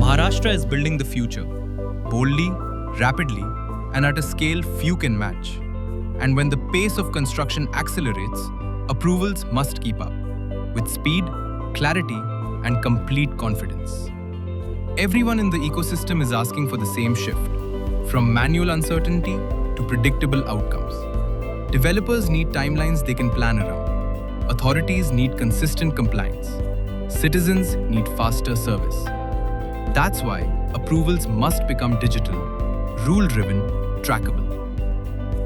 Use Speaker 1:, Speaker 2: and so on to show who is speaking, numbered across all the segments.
Speaker 1: Maharashtra is building the future, boldly, rapidly, and at a scale few can match. And when the pace of construction accelerates, approvals must keep up, with speed, clarity, and complete confidence. Everyone in the ecosystem is asking for the same shift, from manual uncertainty to predictable outcomes. Developers need timelines they can plan around. Authorities need consistent compliance. Citizens need faster service. That's why approvals must become digital, rule-driven, trackable.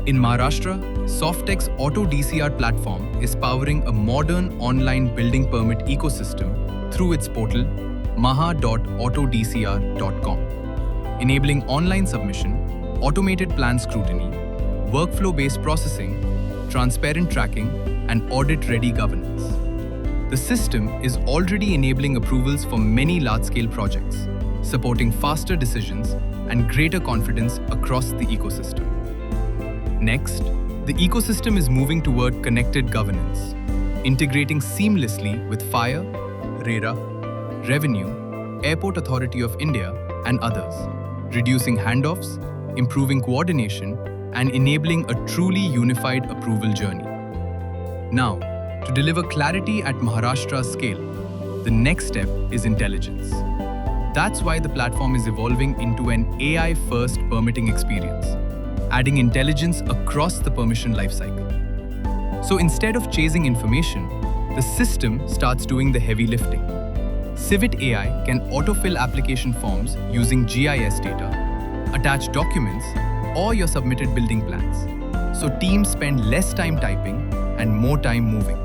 Speaker 1: In Maharashtra, SoftTech's Auto DCR platform is powering a modern online building permit ecosystem through its portal maha.autodcr.com, enabling online submission, automated plan scrutiny, workflow-based processing, transparent tracking, and audit-ready governance. The system is already enabling approvals for many large-scale projects, supporting faster decisions and greater confidence across the ecosystem. Next, the ecosystem is moving toward connected governance, integrating seamlessly with Fire, RERA, Revenue, Airport Authority of India, and others, reducing handoffs, improving coordination, and enabling a truly unified approval journey. Now, to deliver clarity at Maharashtra's scale, the next step is intelligence. That's why the platform is evolving into an AI-first permitting experience, adding intelligence across the permission lifecycle. So instead of chasing information, the system starts doing the heavy lifting. Civit AI can autofill application forms using GIS data, attach documents, or your submitted building plans, so teams spend less time typing and more time moving.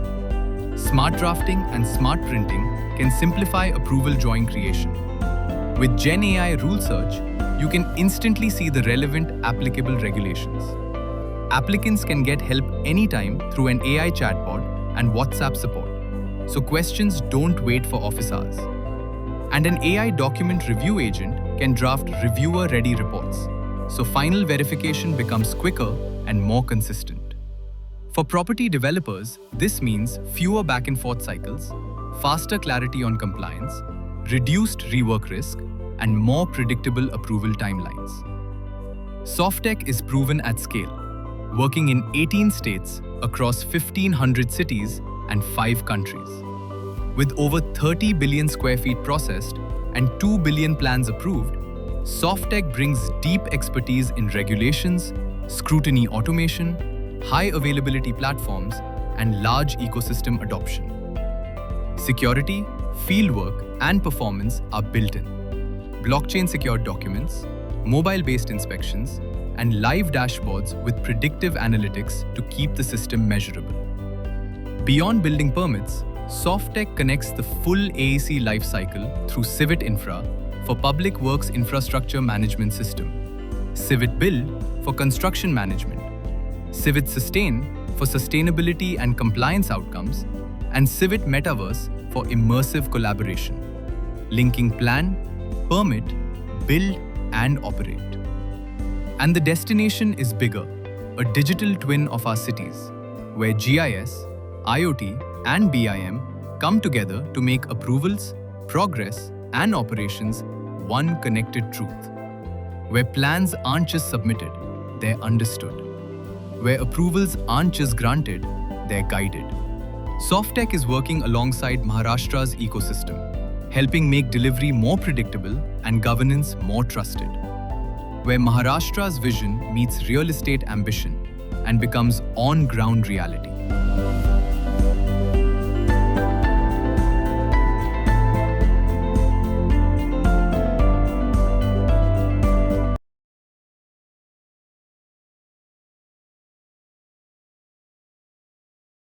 Speaker 1: Smart drafting and smart printing can simplify approval drawing creation. With Gen AI rule search, you can instantly see the relevant applicable regulations. Applicants can get help anytime through an AI chatbot and WhatsApp support, so questions don't wait for office hours. And an AI document review agent can draft reviewer-ready reports, so final verification becomes quicker and more consistent. For property developers, this means fewer back-and-forth cycles, faster clarity on compliance, reduced rework risk, and more predictable approval timelines. SoftTech is proven at scale, working in 18 states across 1,500 cities and 5 countries. With over 30 billion square feet processed and 2 billion plans approved, SoftTech brings deep expertise in regulations, scrutiny automation, high availability platforms, and large ecosystem adoption. Security, fieldwork, and performance are built in. Blockchain-secured documents, mobile-based inspections, and live dashboards with predictive analytics to keep the system measurable. Beyond building permits, SoftTech connects the full AEC lifecycle through Civit Infra for Public Works Infrastructure Management System, Civit Build for construction management, Civit Sustain for sustainability and compliance outcomes, and Civit Metaverse for immersive collaboration, linking plan, permit, build, and operate. And the destination is bigger, a digital twin of our cities, where GIS, IoT, and BIM come together to make approvals, progress, and operations one connected truth. Where plans aren't just submitted, they're understood. Where approvals aren't just granted, they're guided. SoftTech is working alongside Maharashtra's ecosystem, helping make delivery more predictable and governance more trusted. Where Maharashtra's vision meets real estate ambition and becomes on-ground reality.